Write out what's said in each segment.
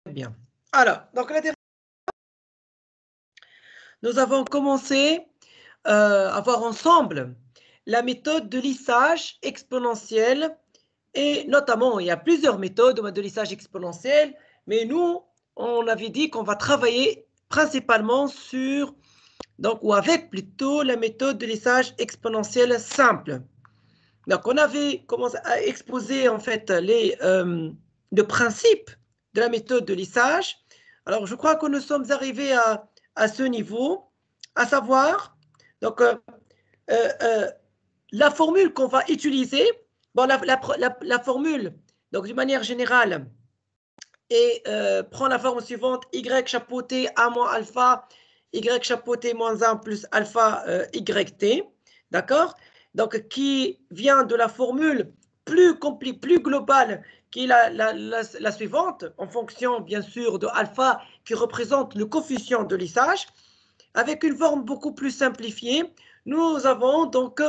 bien. Alors, donc la dernière, nous avons commencé à voir ensemble la méthode de lissage exponentiel et notamment, il y a plusieurs méthodes de lissage exponentiel, mais nous, on avait dit qu'on va travailler principalement sur, donc, ou avec plutôt la méthode de lissage exponentiel simple. Donc, on avait commencé à exposer en fait le principe de la méthode de lissage. Alors, je crois que nous sommes arrivés à ce niveau, à savoir, donc, la formule qu'on va utiliser, bon, la formule, donc d'une manière générale, et prend la forme suivante, y chapeauté a moins alpha, y chapeauté moins 1 plus alpha yt, d'accord? Donc, qui vient de la formule plus globale, qui est la suivante, en fonction, bien sûr, de alpha, qui représente le coefficient de lissage, avec une forme beaucoup plus simplifiée. Nous avons donc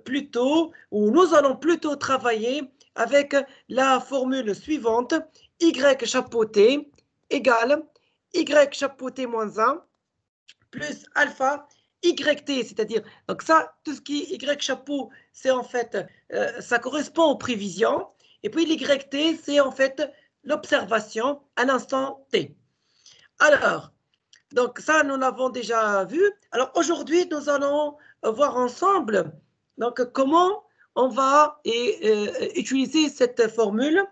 plutôt, ou nous allons plutôt travailler avec la formule suivante, y chapeauté égale y chapeauté moins 1 plus alpha yt, c'est-à-dire, donc ça, tout ce qui est y chapeau, c'est en fait, ça correspond aux prévisions, et puis l'yt, c'est en fait l'observation à l'instant t. Alors, donc ça, nous l'avons déjà vu. Alors aujourd'hui, nous allons voir ensemble donc, comment on va utiliser cette formule.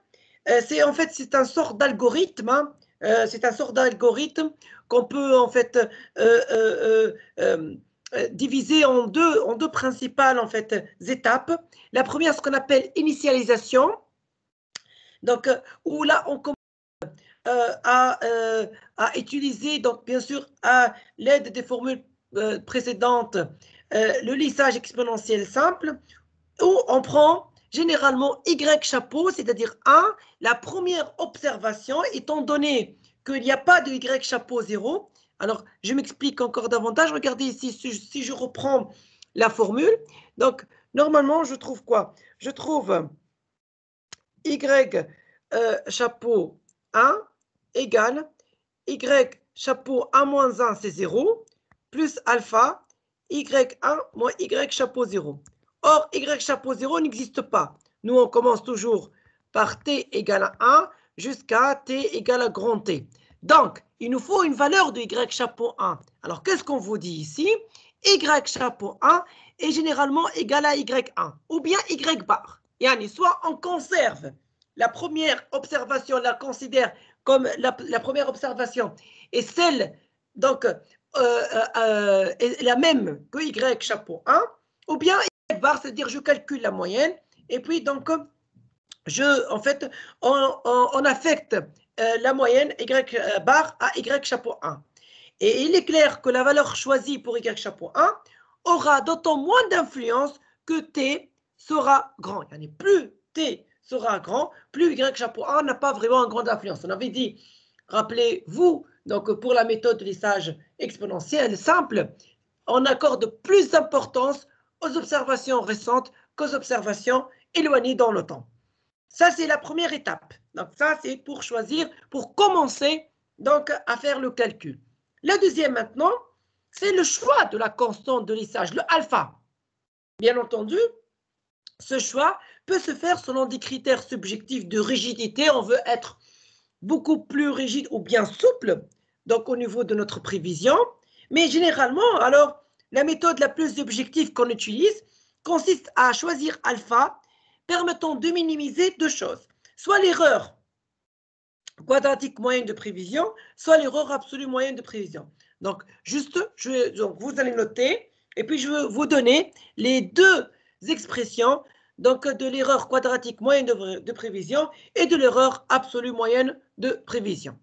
C'est en fait, c'est un sort d'algorithme. Hein. C'est un sort d'algorithme qu'on peut en fait diviser en deux principales en fait étapes. La première, ce qu'on appelle initialisation. Donc, où là, on commence à utiliser, donc bien sûr, à l'aide des formules précédentes, le lissage exponentiel simple, où on prend généralement y chapeau, c'est-à-dire 1, la première observation, étant donné qu'il n'y a pas de y chapeau 0. Alors, je m'explique encore davantage. Regardez ici, si je reprends la formule, donc normalement, je trouve quoi? Je trouve y chapeau 1 égale y chapeau 1 moins 1, c'est 0, plus alpha, y1 moins y chapeau 0. Or, y chapeau 0 n'existe pas. Nous, on commence toujours par t égale à 1 jusqu'à t égale à grand T. Donc, il nous faut une valeur de y chapeau 1. Alors, qu'est-ce qu'on vous dit ici? Y chapeau 1 est généralement égal à y1 ou bien y bar. Yani, soit on conserve la première observation, on la considère comme la première observation, et celle, donc, est la même que y chapeau 1, ou bien y bar, c'est-à-dire je calcule la moyenne, et puis donc, en fait, on affecte la moyenne y bar à y chapeau 1. Et il est clair que la valeur choisie pour y chapeau 1 aura d'autant moins d'influence que t sera grand. Il y en a plus t sera grand, plus y chapeau 1 n'a pas vraiment une grande influence. On avait dit, rappelez-vous, donc pour la méthode de lissage exponentiel simple, on accorde plus d'importance aux observations récentes qu'aux observations éloignées dans le temps. Ça, c'est la première étape. Donc ça, c'est pour choisir, pour commencer donc à faire le calcul. La deuxième maintenant, c'est le choix de la constante de lissage, le alpha. Bien entendu, ce choix peut se faire selon des critères subjectifs de rigidité. On veut être beaucoup plus rigide ou bien souple, donc au niveau de notre prévision. Mais généralement, alors, la méthode la plus objective qu'on utilise consiste à choisir alpha, permettant de minimiser deux choses. Soit l'erreur quadratique moyenne de prévision, soit l'erreur absolue moyenne de prévision. Donc, donc, vous allez noter, et puis je vais vous donner les deux expressions, donc de l'erreur quadratique moyenne de prévision et de l'erreur absolue moyenne de prévision.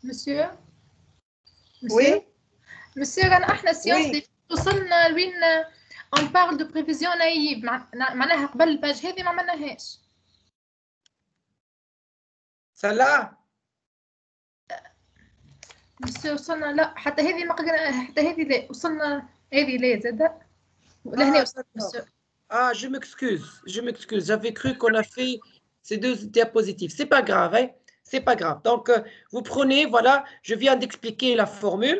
Monsieur? Oui. Monsieur, احنا السياسة وصلنا لوين on parle de prévision naïve معناها قبل الباج هذه ما عملناهاش. سلا مسيو وصلنا لا حتى هذه ما قلنا حتى هذه لا وصلنا هذه لا زاد لهنا d'accord. Ah, je m'excuse. J'avais cru qu'on a fait ces deux diapositives. C'est pas grave, hein? C'est pas grave. Donc, vous prenez, voilà, je viens d'expliquer la formule.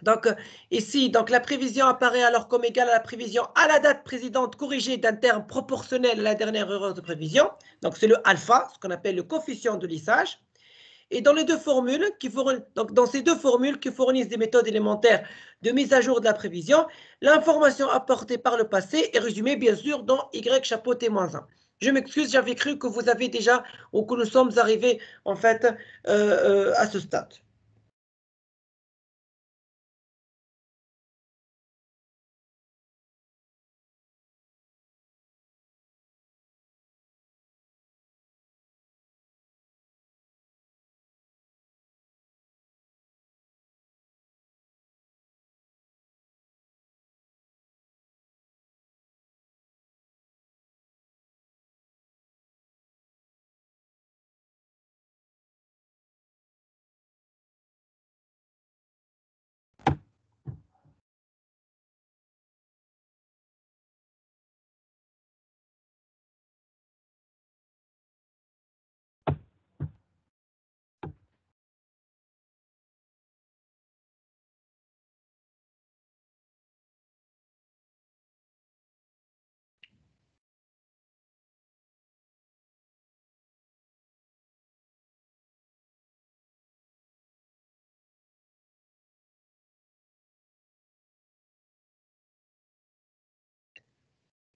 Donc, ici, donc, la prévision apparaît alors comme égale à la prévision à la date précédente corrigée d'un terme proportionnel à la dernière erreur de prévision. Donc, c'est le alpha, ce qu'on appelle le coefficient de lissage. Et dans les deux formules, donc dans ces deux formules qui fournissent des méthodes élémentaires de mise à jour de la prévision, l'information apportée par le passé est résumée bien sûr dans Y chapeau T-1. Je m'excuse, j'avais cru que vous avez déjà, ou que nous sommes arrivés en fait à ce stade.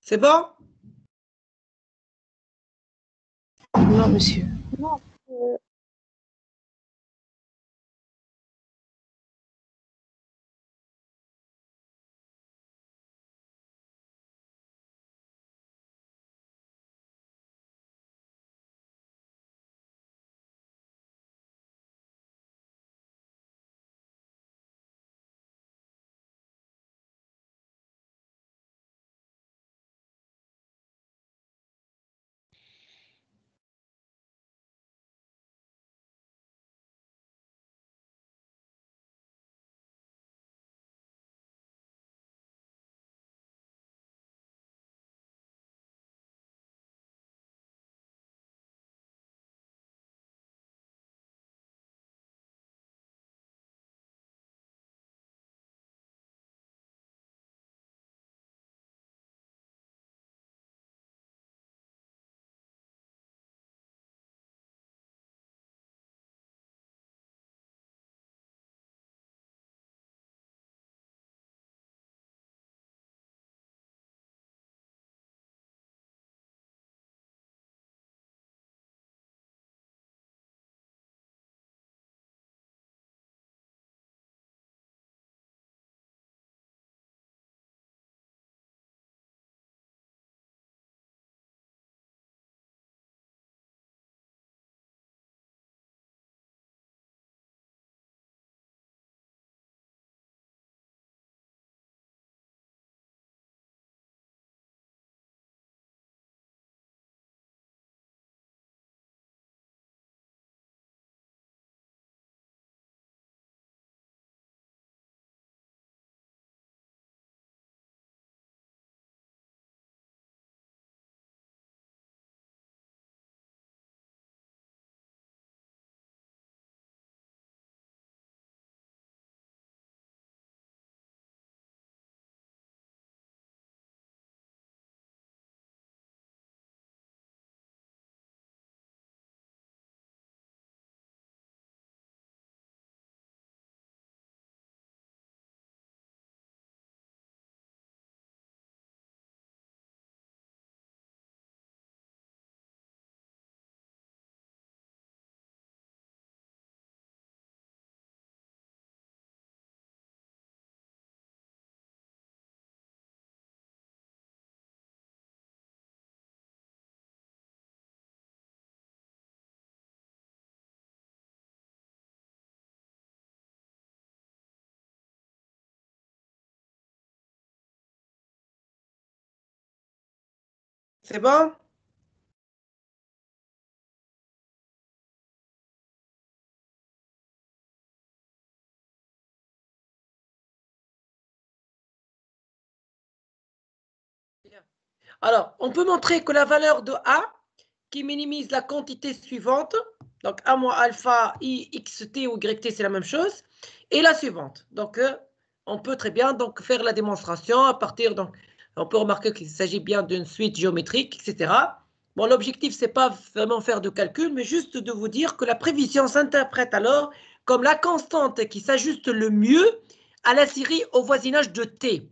C'est bon? Non, monsieur. Non, C'est bon? Alors, on peut montrer que la valeur de A, qui minimise la quantité suivante, donc A moins alpha, I, xt ou yt, c'est la même chose, et la suivante. Donc, on peut très bien donc, faire la démonstration à partir, donc, on peut remarquer qu'il s'agit bien d'une suite géométrique, etc. Bon, l'objectif, c'est pas vraiment faire de calcul, mais juste de vous dire que la prévision s'interprète alors comme la constante qui s'ajuste le mieux à la série au voisinage de T.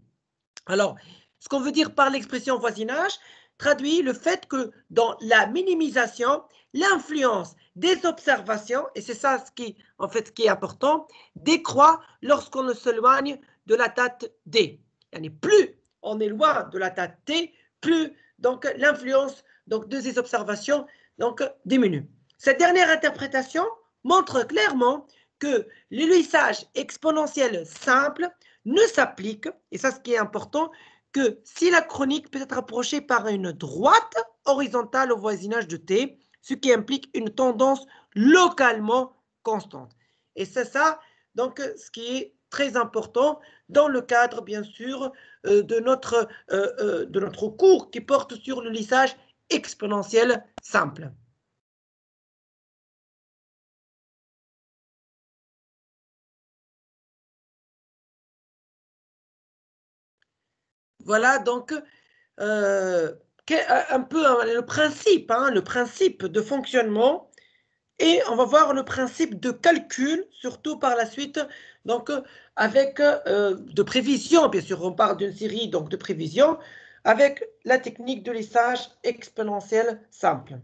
Alors, ce qu'on veut dire par l'expression voisinage traduit le fait que dans la minimisation, l'influence des observations, et c'est ça ce qui est important, décroît lorsqu'on s'éloigne de la date D. Plus on est loin de la date T, plus donc l'influence donc, de ces observations donc, diminue. Cette dernière interprétation montre clairement que le lissage exponentiel simple ne s'applique, et ça ce qui est important, que si la chronique peut être approchée par une droite horizontale au voisinage de T, ce qui implique une tendance localement constante. Et c'est ça, donc, ce qui est très important dans le cadre, bien sûr, de notre cours qui porte sur le lissage exponentiel simple. Voilà donc un peu le principe de fonctionnement, et on va voir le principe de calcul, surtout par la suite, donc avec de prévision, bien sûr, on parle d'une série donc de prévisions, avec la technique de lissage exponentiel simple.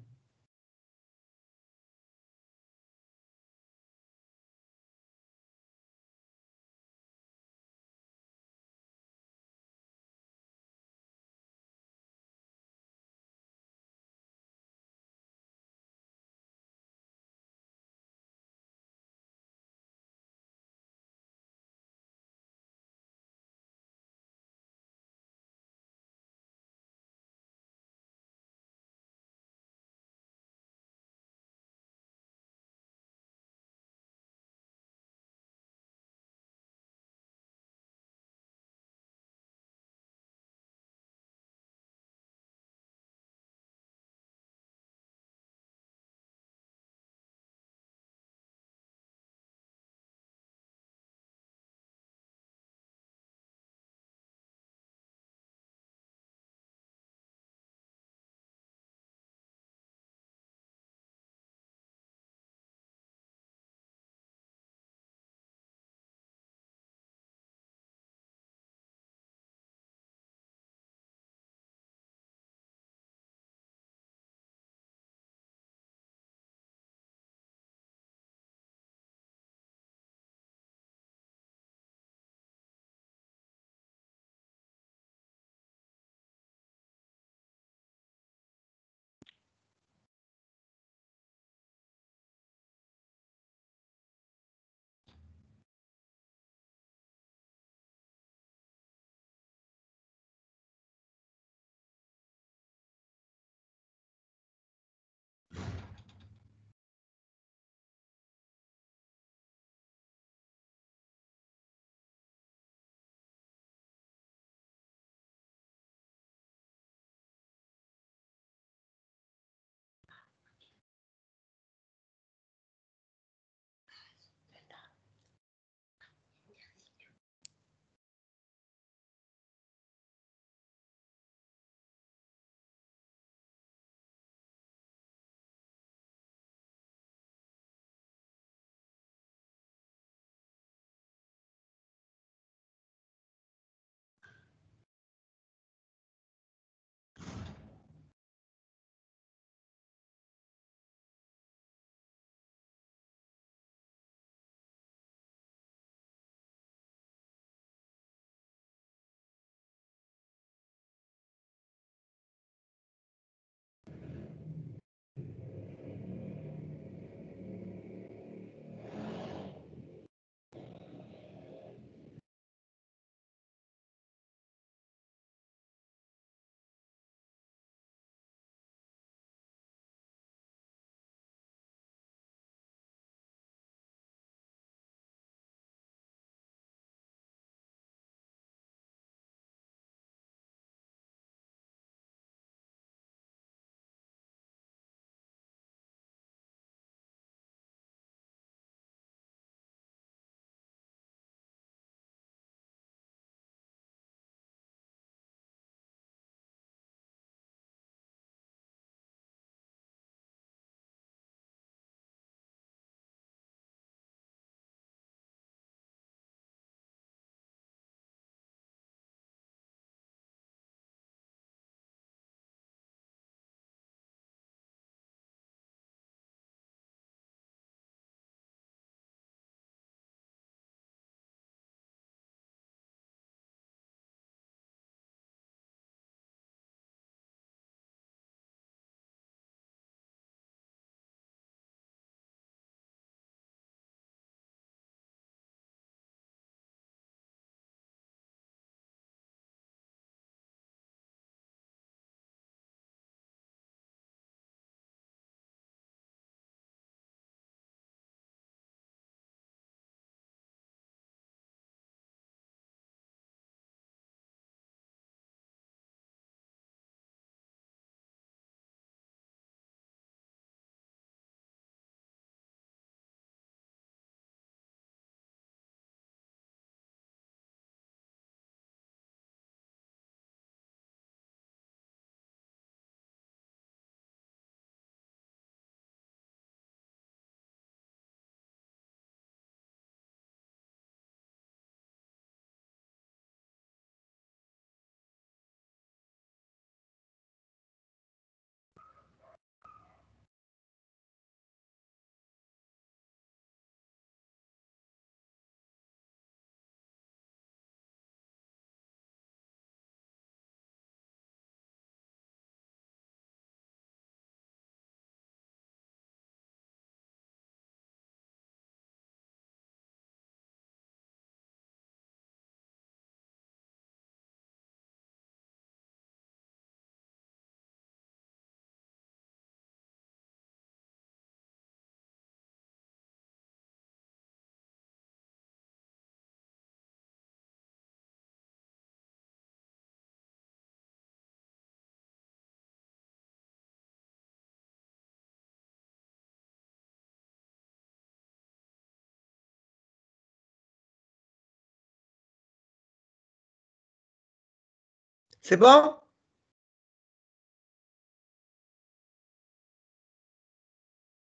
C'est bon?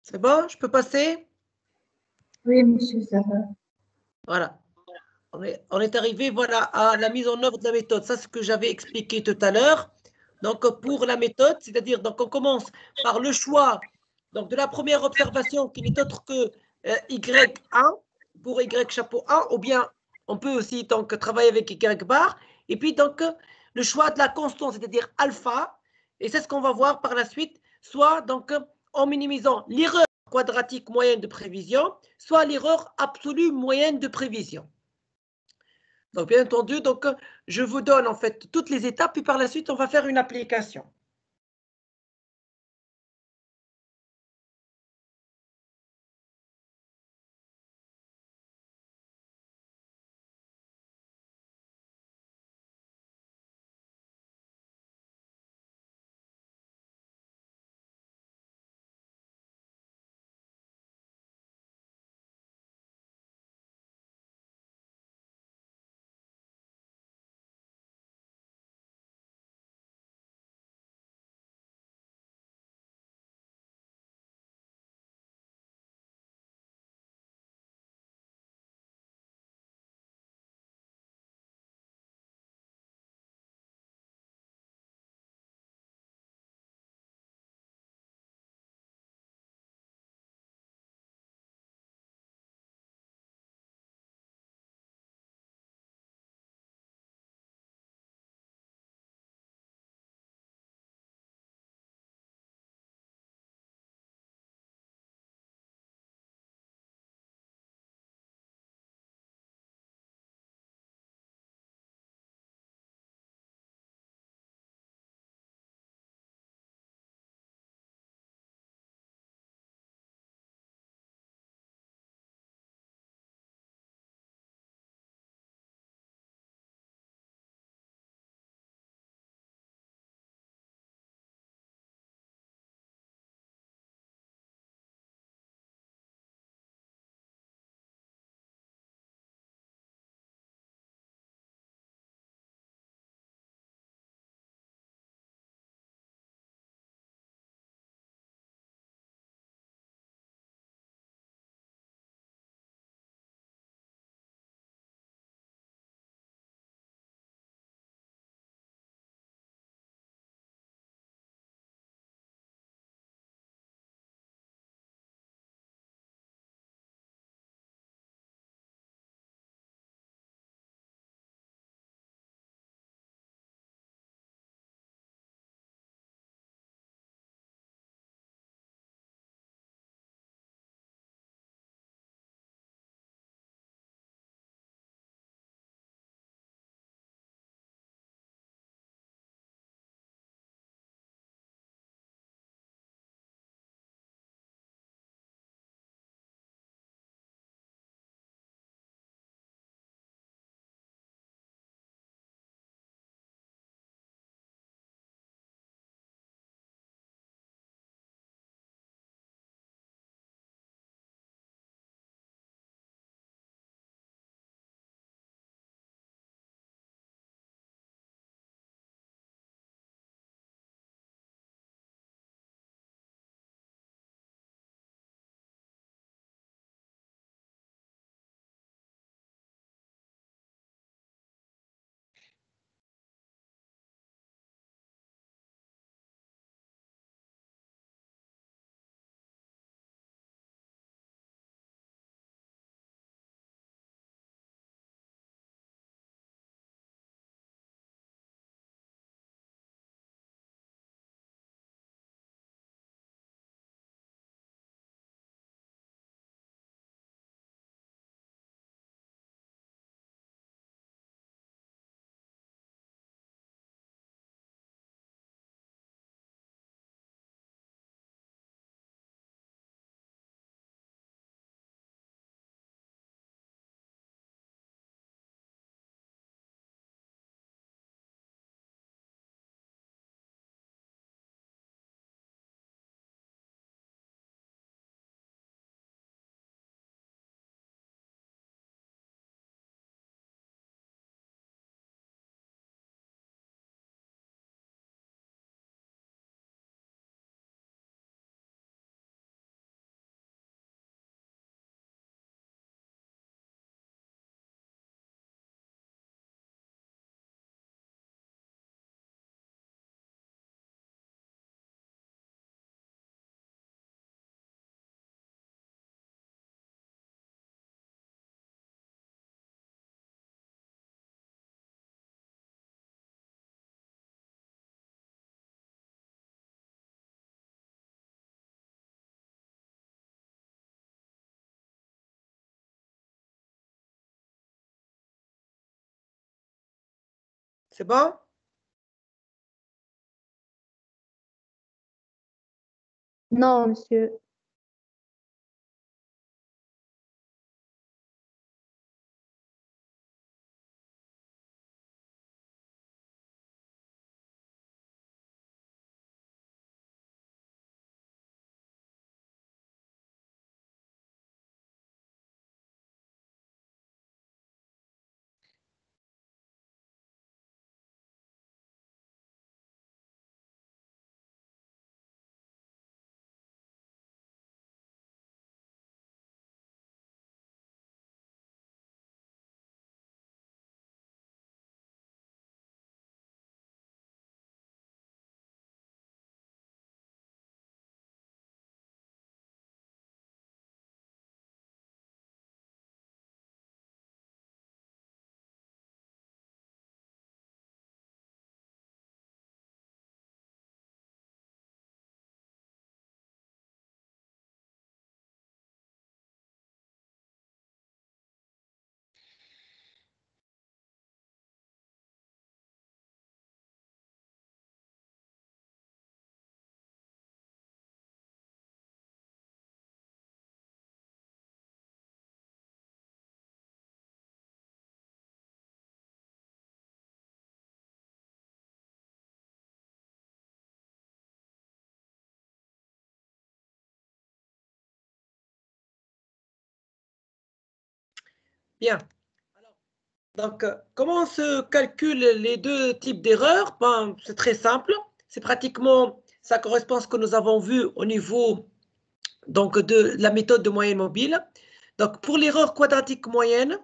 C'est bon? Je peux passer? Oui, monsieur, ça va. Voilà. On est arrivé voilà, à la mise en œuvre de la méthode. Ça, c'est ce que j'avais expliqué tout à l'heure. Donc, pour la méthode, c'est-à-dire, donc, on commence par le choix donc, de la première observation qui n'est autre que Y1 pour Y chapeau 1, ou bien on peut aussi donc, travailler avec Y bar. Et puis, donc, le choix de la constante, c'est-à-dire alpha. Et c'est ce qu'on va voir par la suite, soit donc, en minimisant l'erreur quadratique moyenne de prévision, soit l'erreur absolue moyenne de prévision. Donc, bien entendu, donc, je vous donne en fait toutes les étapes, puis par la suite, on va faire une application. C'est bon? Non, monsieur. Bien. Donc, comment se calculent les deux types d'erreurs? Ben, c'est très simple. C'est pratiquement, ça correspond à ce que nous avons vu au niveau donc, de la méthode de moyenne mobile. Donc, pour l'erreur quadratique moyenne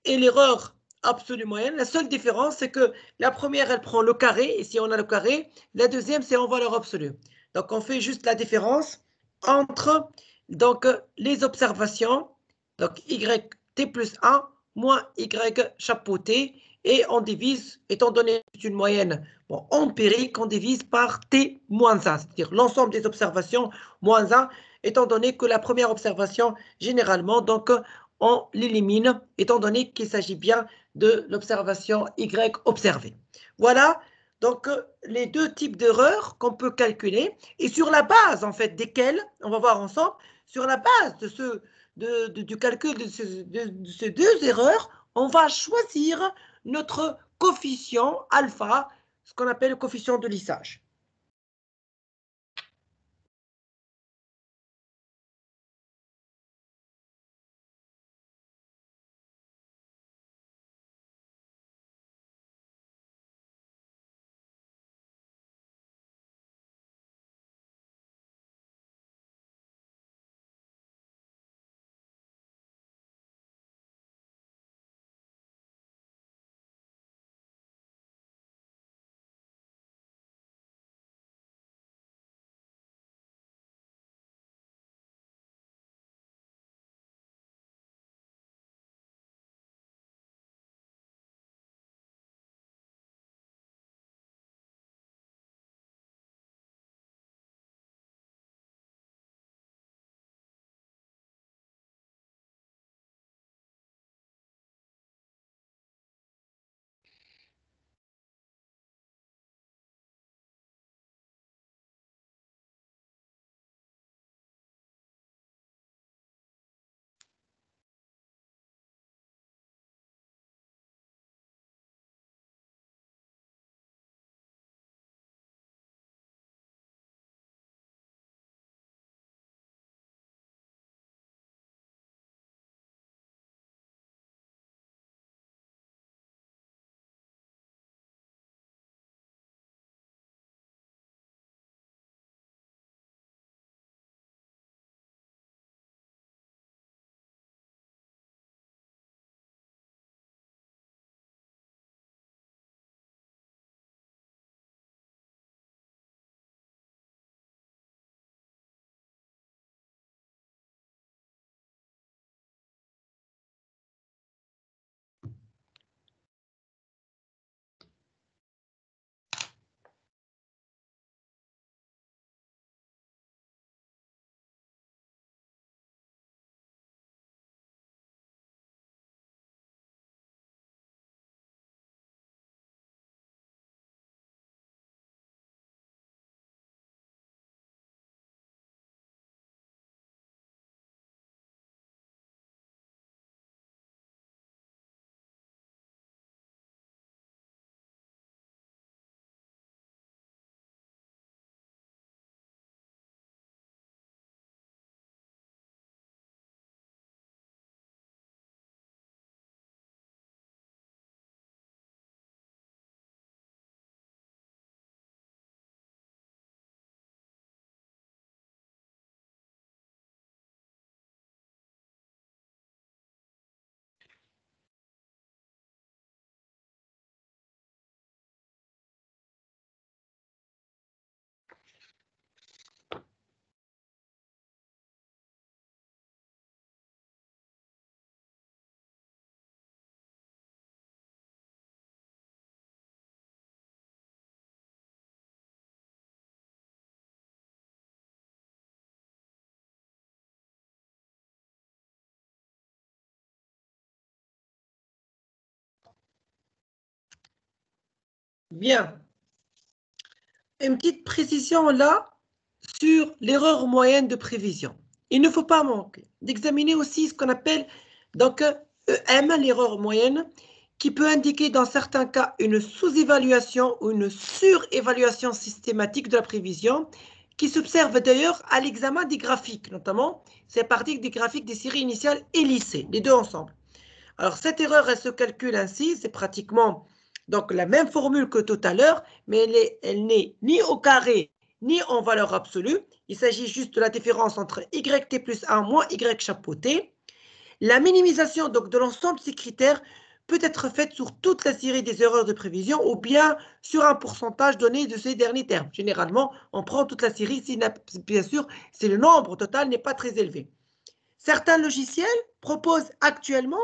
et l'erreur absolue moyenne, la seule différence, c'est que la première, elle prend le carré. Ici, on a le carré. La deuxième, c'est en valeur absolue. Donc, on fait juste la différence entre donc, les observations, donc YT plus 1 moins Y chapeau T, et on divise, étant donné que c'est une moyenne empirique, on divise par T moins 1, c'est-à-dire l'ensemble des observations moins 1, étant donné que la première observation, généralement, donc, on l'élimine, étant donné qu'il s'agit bien de l'observation Y observée. Voilà, donc, les deux types d'erreurs qu'on peut calculer, et sur la base, en fait, desquelles, on va voir ensemble, sur la base du calcul de ces deux erreurs, on va choisir notre coefficient alpha, ce qu'on appelle le coefficient de lissage. Bien. Une petite précision là sur l'erreur moyenne de prévision. Il ne faut pas manquer d'examiner aussi ce qu'on appelle donc EM, l'erreur moyenne, qui peut indiquer dans certains cas une sous-évaluation ou une surévaluation systématique de la prévision, qui s'observe d'ailleurs à l'examen des graphiques, notamment, c'est à partir des graphiques des séries initiales et lycées, les deux ensemble. Alors, cette erreur, elle se calcule ainsi, c'est pratiquement donc la même formule que tout à l'heure, mais elle n'est ni au carré, ni en valeur absolue. Il s'agit juste de la différence entre YT plus 1 moins Y chapeau T. La minimisation donc, de l'ensemble de ces critères peut être faite sur toute la série des erreurs de prévision ou bien sur un pourcentage donné de ces derniers termes. Généralement, on prend toute la série, si, bien sûr, si le nombre total n'est pas très élevé. Certains logiciels proposent actuellement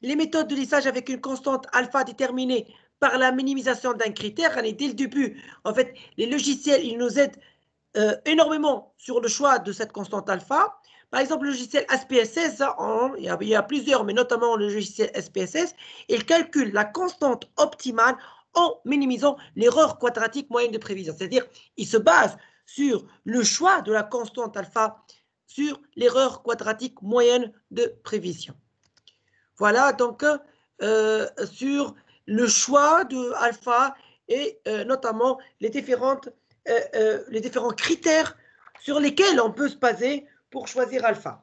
les méthodes de lissage avec une constante alpha déterminée par la minimisation d'un critère. Allez, dès le début, en fait, les logiciels, ils nous aident énormément sur le choix de cette constante alpha. Par exemple, le logiciel SPSS, il y a plusieurs, mais notamment le logiciel SPSS, il calcule la constante optimale en minimisant l'erreur quadratique moyenne de prévision. C'est-à-dire, il se base sur le choix de la constante alpha sur l'erreur quadratique moyenne de prévision. Voilà donc sur le choix de alpha et notamment les différents critères sur lesquels on peut se baser pour choisir alpha.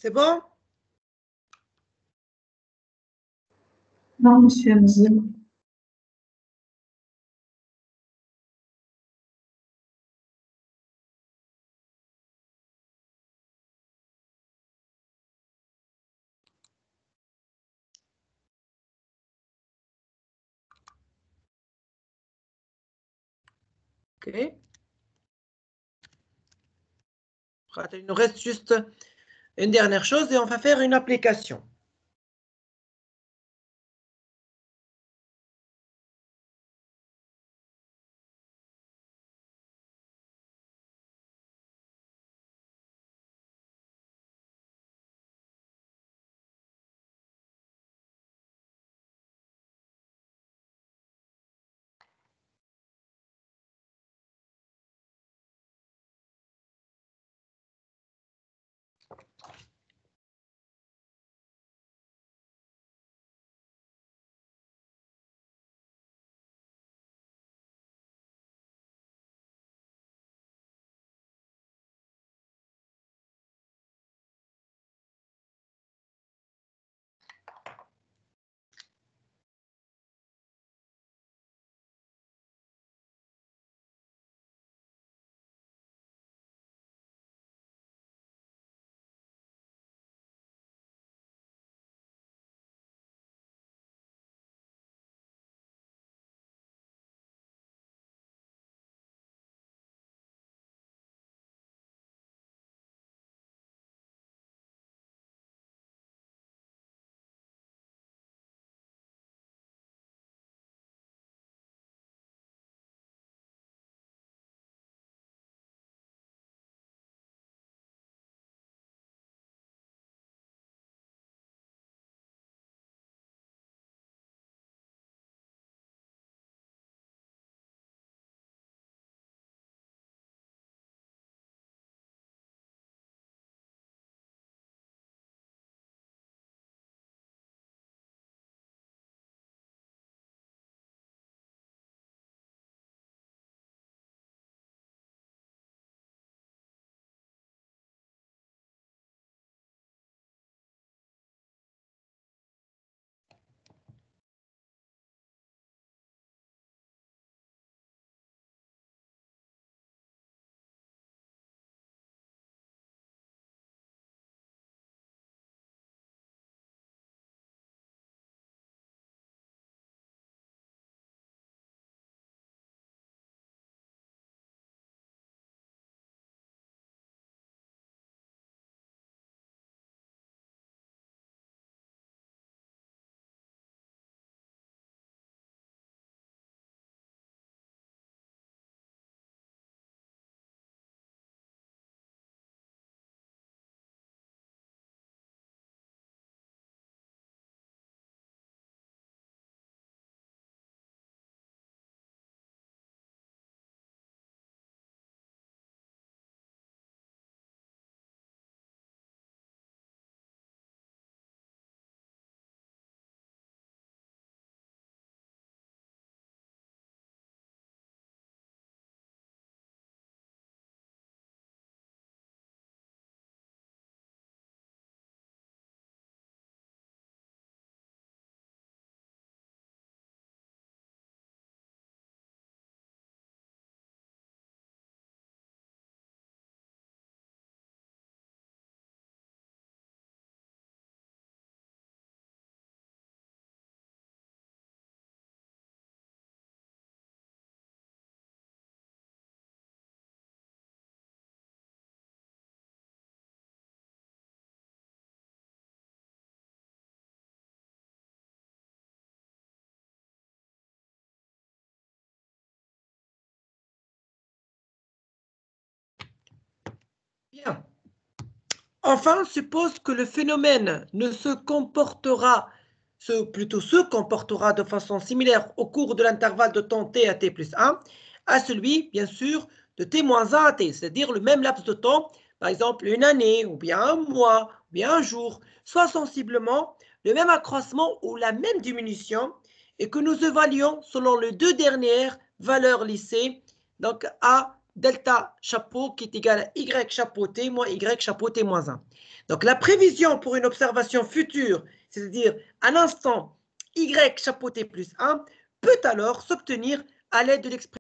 C'est bon? Non, monsieur Mzim. OK. Il nous reste juste une dernière chose et on va faire une application. Bien. Enfin, suppose que le phénomène ne se comportera, plutôt se comportera de façon similaire au cours de l'intervalle de temps t à t plus 1 à celui, bien sûr, de t moins 1 à t, c'est-à-dire le même laps de temps, par exemple une année, ou bien un mois, ou bien un jour, soit sensiblement le même accroissement ou la même diminution, et que nous évaluons selon les deux dernières valeurs lissées, donc A, delta chapeau qui est égal à y chapeau t moins y chapeau t moins 1. Donc, la prévision pour une observation future, c'est-à-dire à l'instant y chapeau t plus 1, peut alors s'obtenir à l'aide de l'expression.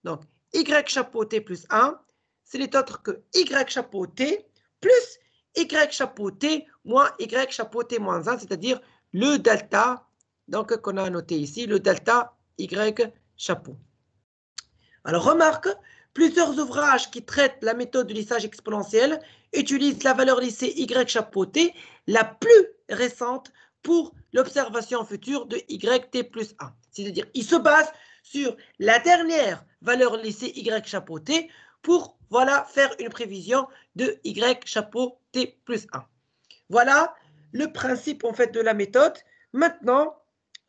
Donc, y chapeau t plus 1, ce n'est autre que y chapeau t plus y chapeau t moins y chapeau t moins 1, c'est-à-dire le delta, donc qu'on a noté ici, le delta y chapeau. Alors, remarque, plusieurs ouvrages qui traitent la méthode de lissage exponentiel utilisent la valeur lissée y chapeau t, la plus récente pour l'observation future de yt plus 1. C'est-à-dire, ils se basent sur la dernière valeur lissée y chapeau t pour faire une prévision de y chapeau t plus 1. Voilà le principe en fait de la méthode. Maintenant,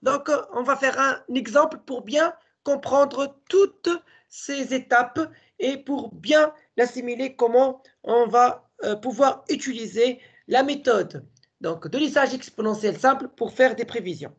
donc, on va faire un exemple pour bien comprendre toutes ces étapes et pour bien l'assimiler, comment on va pouvoir utiliser la méthode donc, de lissage exponentiel simple pour faire des prévisions.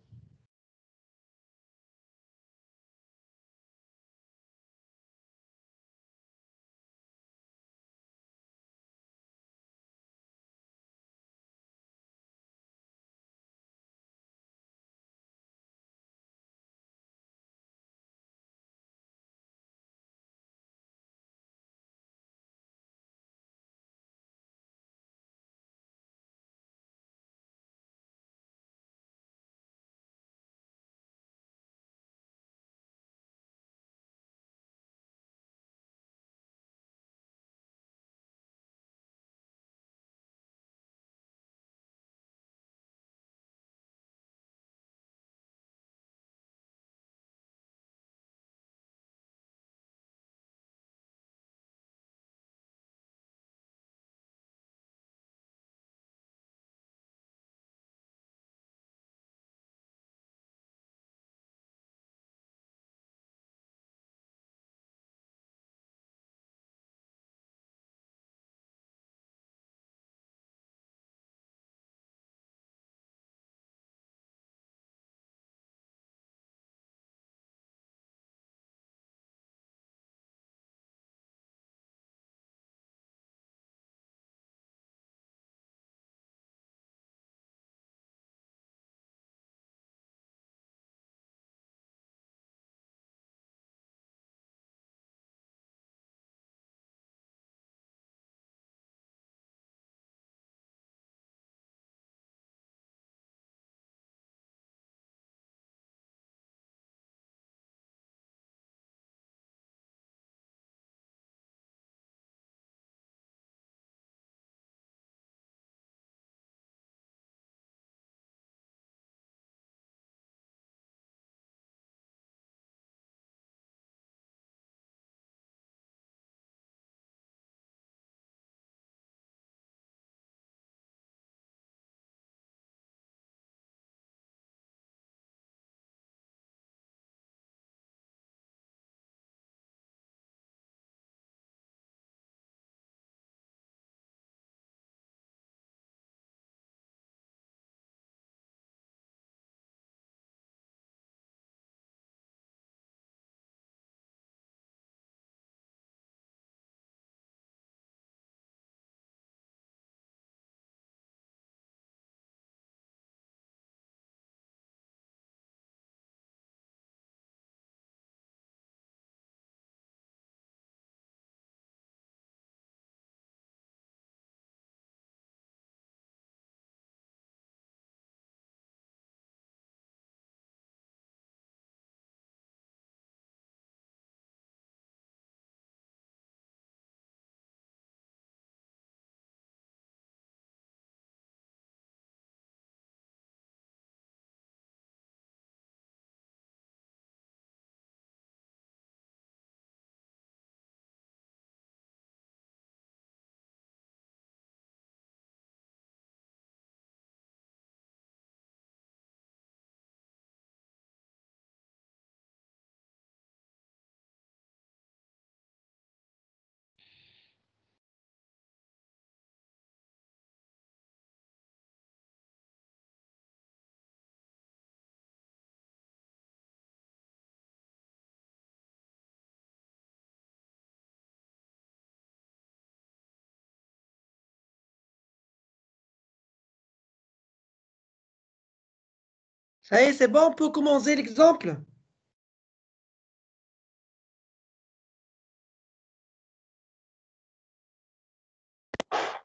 Ça y est, c'est bon, on peut commencer l'exemple.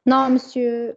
Non, monsieur.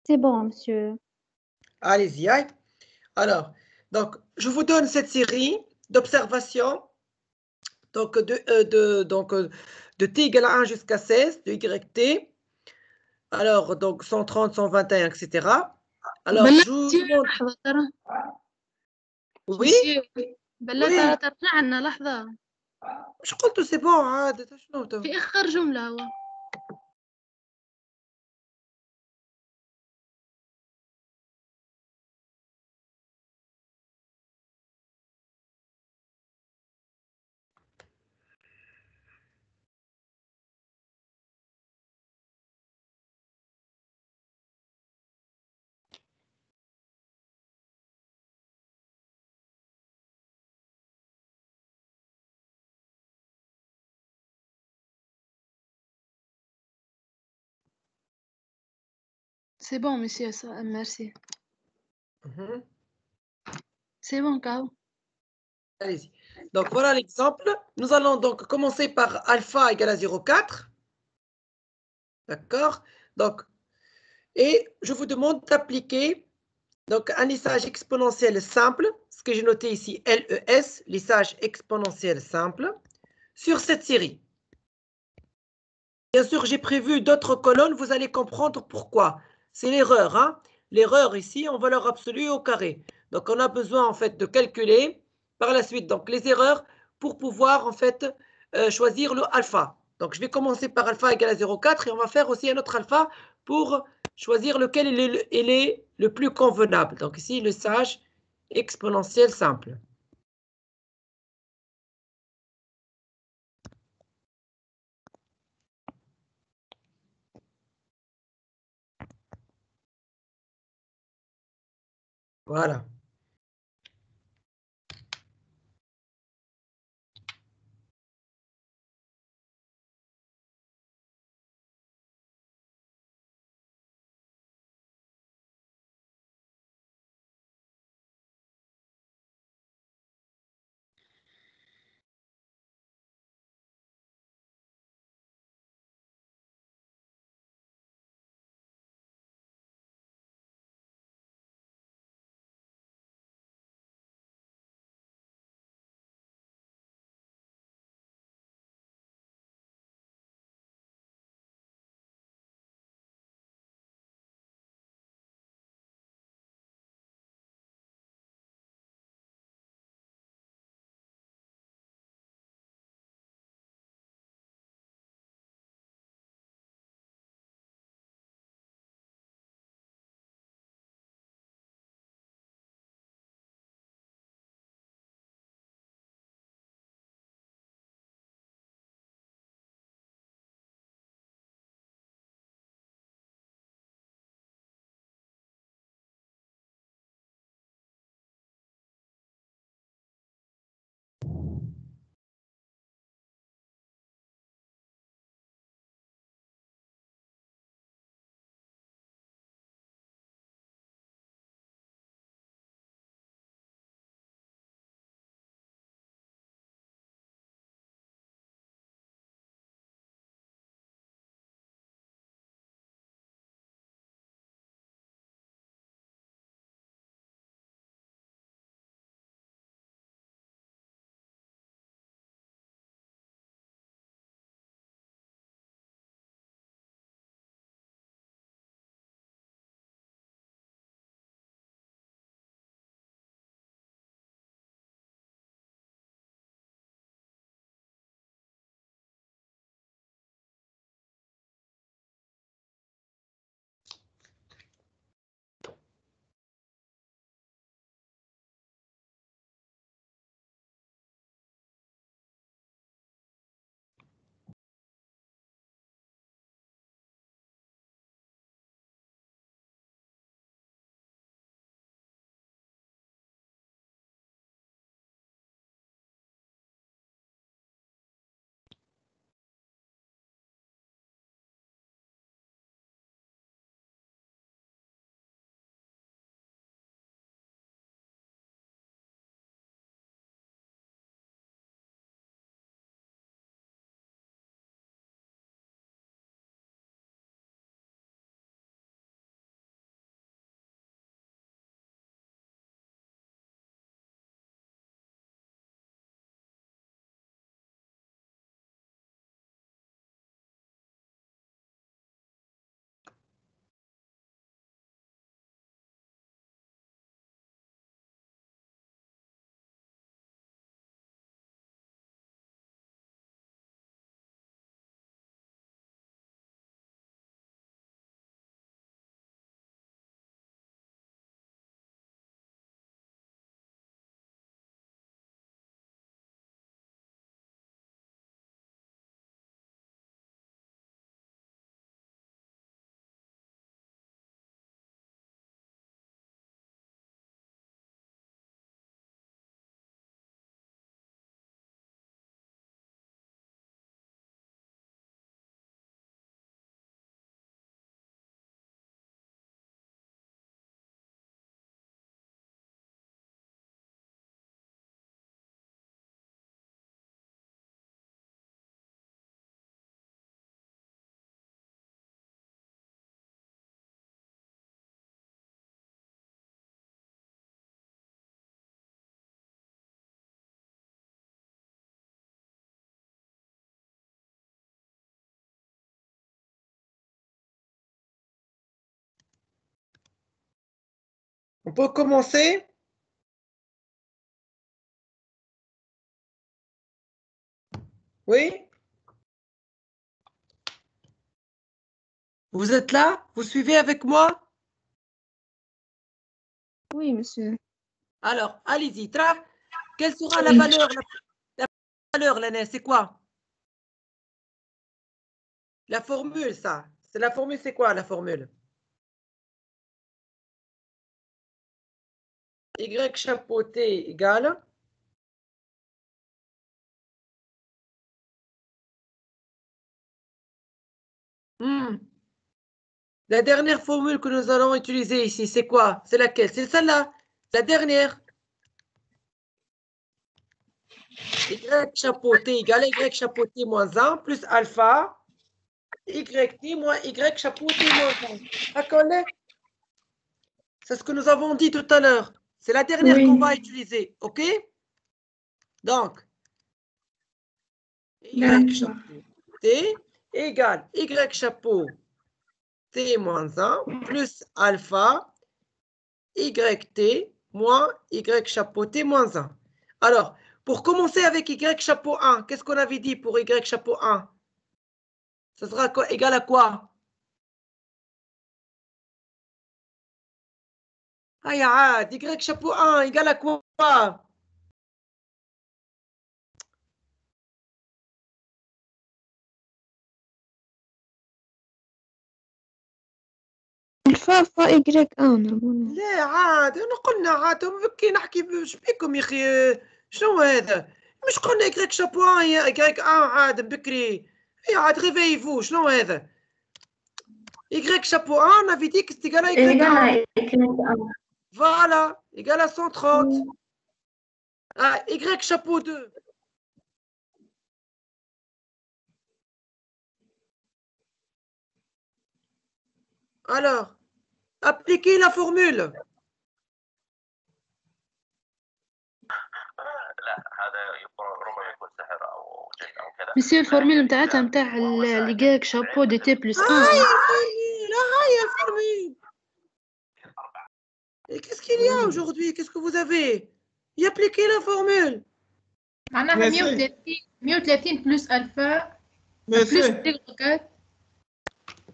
C'est bon, monsieur. Allez-y, aïe. Alors, donc, je vous donne cette série d'observations donc, de t égale à 1 jusqu'à 16, de YT. Alors, donc 130, 121, etc. Alors, بلا je vous مسيو demande. لحظة ترى Oui, مسيو بلا oui. ترى ترجعنا لحظة Je crois que c'est bon. Hein, في آخر جملة هو سي بون مسيو ميرسي Mhm. سي بون كاو Allez-y. Donc, voilà l'exemple. Nous allons donc commencer par alpha égale à 0,4. D'accord. Donc, et je vous demande d'appliquer donc un lissage exponentiel simple, ce que j'ai noté ici, LES, lissage exponentiel simple, sur cette série. Bien sûr, j'ai prévu d'autres colonnes, vous allez comprendre pourquoi. C'est l'erreur. Hein? L'erreur ici, en valeur absolue au carré. Donc, on a besoin en fait de calculer par la suite donc, les erreurs pour pouvoir en fait choisir le alpha. Donc, je vais commencer par alpha égale à 0,4 et on va faire aussi un autre alpha pour choisir lequel est le plus convenable. Donc, ici, le sage exponentiel simple. Voilà. On peut commencer? Oui? Vous êtes là? Vous suivez avec moi? Oui, monsieur. Alors, allez-y. Quelle sera la valeur? La valeur, l'année, c'est quoi? La formule, ça. C'est la formule, c'est quoi la formule? Y chapeau T égale. La dernière formule que nous allons utiliser ici, c'est quoi? C'est laquelle? C'est celle-là. La dernière. Y chapeau T égale Y chapeau T moins 1 plus alpha. YT moins Y chapeau T moins 1. D'accord? C'est ce que nous avons dit tout à l'heure. C'est la dernière qu'on va utiliser. OK? Donc, Y chapeau T égale Y chapeau T moins 1 plus alpha YT moins Y chapeau T moins 1. Alors, pour commencer avec Y chapeau 1, qu'est-ce qu'on avait dit pour Y chapeau 1? Ça sera égal à quoi? Ah, Y chapeau 1 égal à quoi? الفا فا Y normalement. لا عاد قلنا عاد بكي نحكي باش بيكم يا اخي شنو هذا؟ مش قلنا Y chapeau 1 يا Y 1 عاد بكري هي عاد réveillez-vous شنو هذا؟ Y chapeau 1 on avait dit que c'est égal à Y 1. Voilà, égal à 130. Ah, Y chapeau 2. Alors, appliquez la formule. مسيو الفورميل متاعتها متاع الجاك شابو دي تي بلس 1. هاي الفورمule. Et qu'est-ce qu'il y a aujourd'hui? Qu'est-ce que vous avez? Y appliquez la formule. معناها 130 بلس الفا Monsieur, بلس Y4.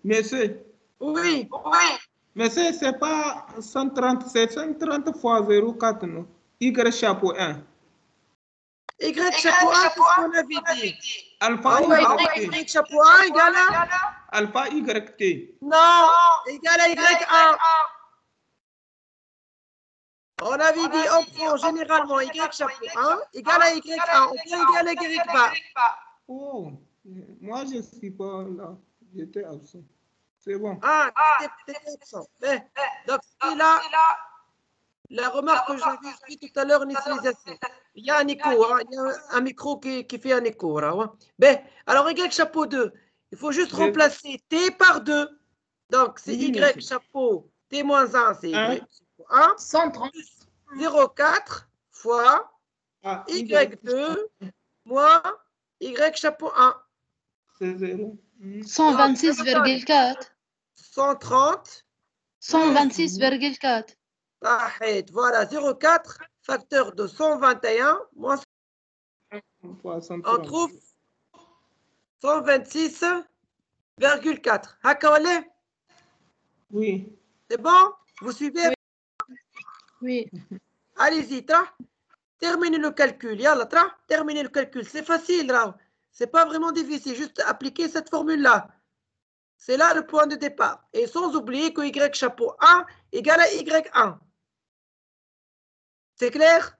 monsieur, Oui. monsieur, c'est pas 130, c'est 130 fois 0,4, non? Y chapeau 1. Y chapeau 1, c'est ce qu'on avait dit. Alpha Y YT. chapeau 1 égale à? Alpha YT. Non, égal à Y1. On avait dit, on prend généralement Y chapeau 1 égale à Y1. On prend égal à Y bas. Oh, moi je ne suis pas là. J'étais absent. C'est bon. Ah, c'était absent. Donc, c'est là la remarque que j'avais faite tout à l'heure, une utilisation. Il y a un écho, hein, il y a un micro qui fait un écho. Là, hein. Alors, Y chapeau 2, il faut juste remplacer T par 2. Donc, c'est Y chapeau T moins 1, c'est Y chapeau 1. 130. Plus 0,4 fois Y2 moins Y chapeau 1. C'est 0. 126,4. 130. 126,4. Voilà, 0,4 facteur de 121 moins on trouve 126,4. Hakawale? Oui. C'est bon? Vous suivez? Oui. Allez-y, terminez le calcul. Yalla, terminez le calcul. C'est facile, là. C'est pas vraiment difficile. Juste appliquer cette formule-là. C'est là le point de départ. Et sans oublier que Y chapeau 1 égale à Y1. C'est clair?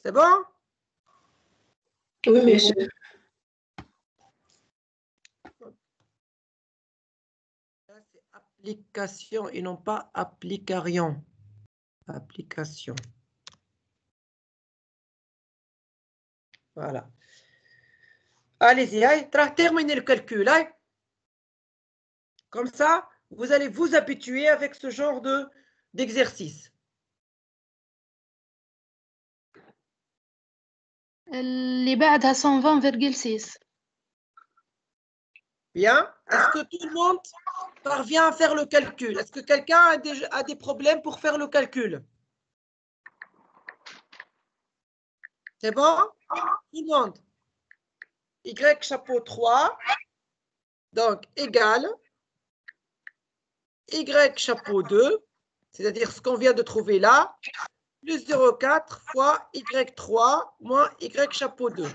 C'est bon? Oui, monsieur. C'est application et non pas applicarion. Application. Voilà. Allez-y, terminez le calcul. Comme ça, vous allez vous habituer avec ce genre d'exercice. اللي بعدها 120,6. Bien. Est-ce que tout le monde parvient à faire le calcul? Est-ce que quelqu'un a des problèmes pour faire le calcul? C'est bon? Tout le monde. Y chapeau 3, donc égal Y chapeau 2, c'est-à-dire ce qu'on vient de trouver là, plus 0,4 fois Y3 moins Y chapeau 2.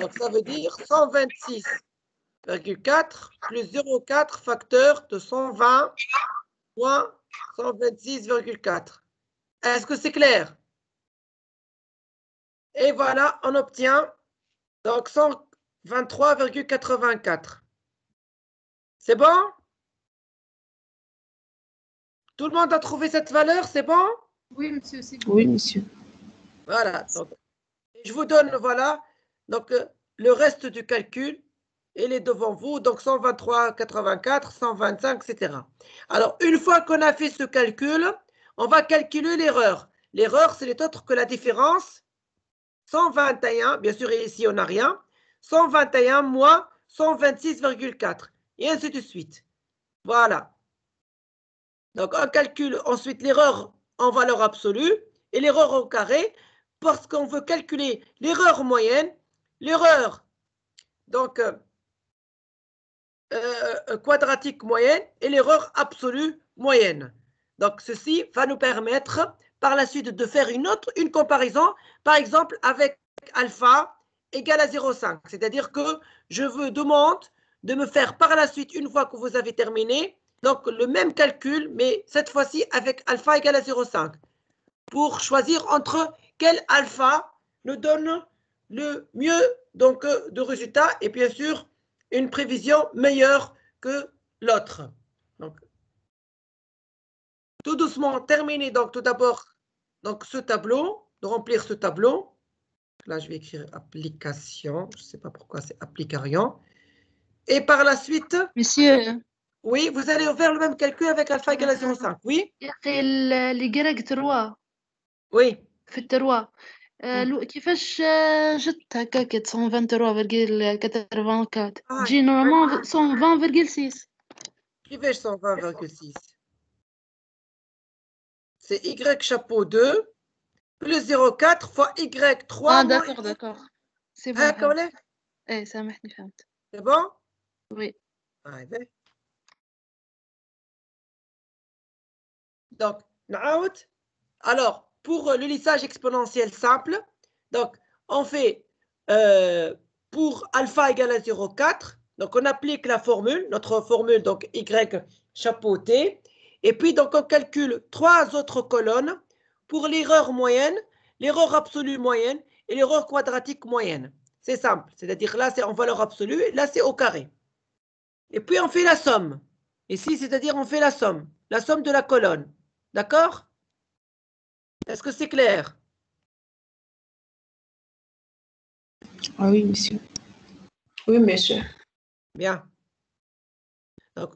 Donc ça veut dire 126,4 plus 0,4 facteur de 120 moins 126,4. Est-ce que c'est clair? Et voilà, on obtient donc 123,84. C'est bon? Tout le monde a trouvé cette valeur, c'est bon? Oui, monsieur, c'est Oui, monsieur. Voilà. Donc, je vous donne, voilà, donc le reste du calcul, il est devant vous, donc 123,84, 125, etc. Alors, une fois qu'on a fait ce calcul, on va calculer l'erreur. L'erreur, ce n'est autre que la différence 121, bien sûr, ici, on n'a rien, 121 moins 126,4, et ainsi de suite. Voilà. Donc, on calcule ensuite l'erreur en valeur absolue et l'erreur au carré, parce qu'on veut calculer l'erreur moyenne, l'erreur donc quadratique moyenne et l'erreur absolue moyenne. Donc, ceci va nous permettre par la suite de faire une comparaison, par exemple avec alpha égale à 0,5. C'est-à-dire que je vous demande de me faire par la suite, une fois que vous avez terminé, donc le même calcul, mais cette fois-ci avec alpha égale à 0,5, pour choisir entre quel alpha nous donne le mieux donc, de résultats et bien sûr une prévision meilleure que l'autre. Donc, tout doucement terminer donc tout d'abord donc ce tableau, de remplir ce tableau. Là, je vais écrire application. Je ne sais pas pourquoi c'est applicarion. Et par la suite. Monsieur. Oui, vous allez faire le même calcul avec alpha égale à 0,5. Oui. يا أخي الجريج تروا. Oui. في التروا. كيفاش جت هكاك 123,84 تجي نورمالمون 120,6. كيفاش 120,6 c'est Y chapeau 2 plus 0,4 fois Y3. Ah d'accord. C'est bon. هكا ولا؟ ايه سامحني فهمت. C'est bon? Oui. Donc, نعاود. Alors, pour le lissage exponentiel simple, donc on fait pour alpha égale à 0,4, donc on applique la formule, notre formule, donc Y chapeau T, et puis donc on calcule 3 autres colonnes pour l'erreur moyenne, l'erreur absolue moyenne et l'erreur quadratique moyenne. C'est simple, c'est-à-dire là c'est en valeur absolue, là c'est au carré. Et puis on fait la somme. Ici, c'est-à-dire on fait la somme de la colonne. D'accord? Est-ce que c'est clair? Ah oui, monsieur. Oui, monsieur. Bien. Donc,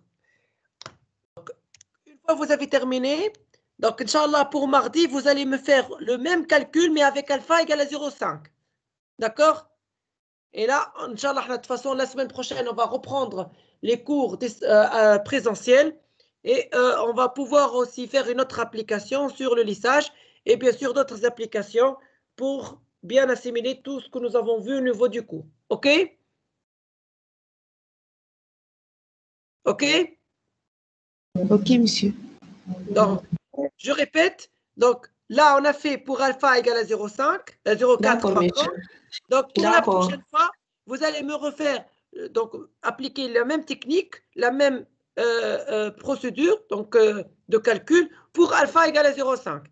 une fois que vous avez terminé, donc, Inch'Allah, pour mardi, vous allez me faire le même calcul, mais avec alpha égale à 0,5. D'accord? Et là, Inch'Allah, de toute façon, la semaine prochaine, on va reprendre les cours présentiels et on va pouvoir aussi faire une autre application sur le lissage et bien sûr d'autres applications pour bien assimiler tout ce que nous avons vu au niveau du cours. OK? OK? OK, monsieur. Donc, je répète. Donc, là, on a fait pour alpha égale à 0,4. Donc, pour la prochaine fois, vous allez me refaire, donc, appliquer la même technique, la même procédure donc, de calcul pour alpha égale à 0,5.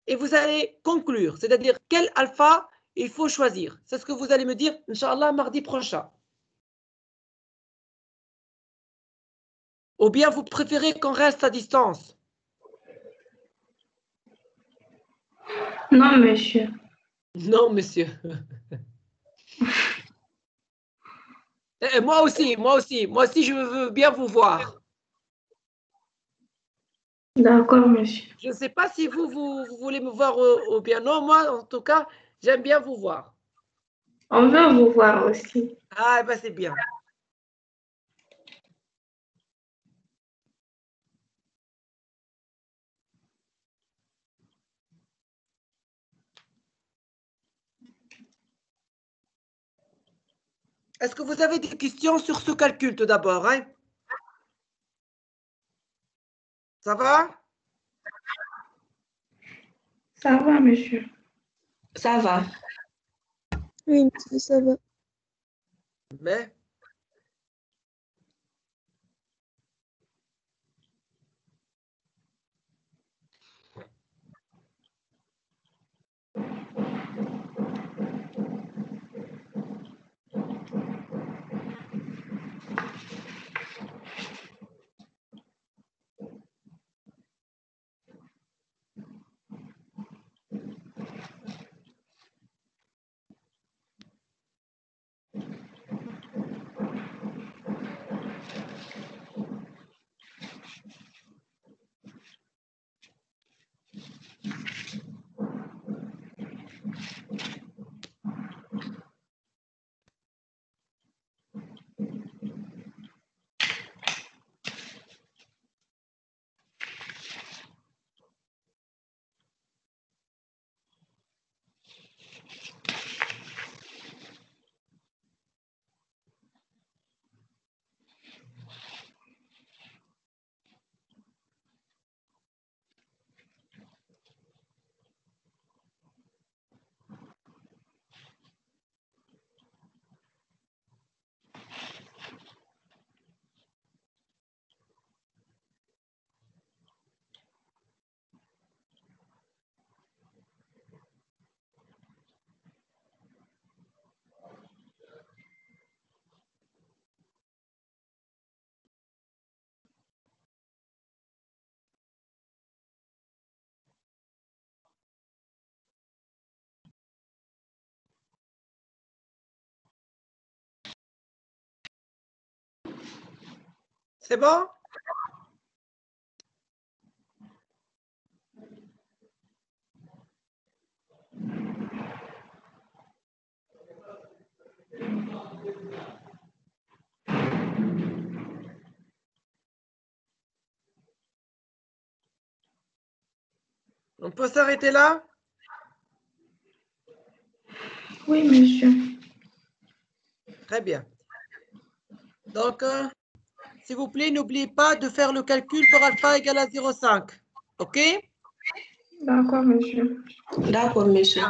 Et vous allez conclure, c'est-à-dire quel alpha il faut choisir. C'est ce que vous allez me dire, Inch'Allah, mardi prochain. Ou bien vous préférez qu'on reste à distance? Non, monsieur. Non, monsieur. Moi aussi, je veux bien vous voir. D'accord, monsieur. Je ne sais pas si vous voulez me voir ou bien non. Moi, en tout cas, j'aime bien vous voir. On veut vous voir aussi. Ah, ben c'est bien. Est-ce que vous avez des questions sur ce calcul tout d'abord, hein? Ça va? Ça va, monsieur. Ça va. Oui, monsieur, ça va. Mais c'est bon? On peut s'arrêter là? Oui, monsieur. Très bien. Donc, s'il vous plaît, n'oubliez pas de faire le calcul pour alpha égale à 0,5. OK? D'accord, monsieur. D'accord, monsieur.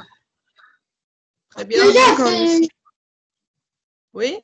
Très bien. D'accord, monsieur. Oui?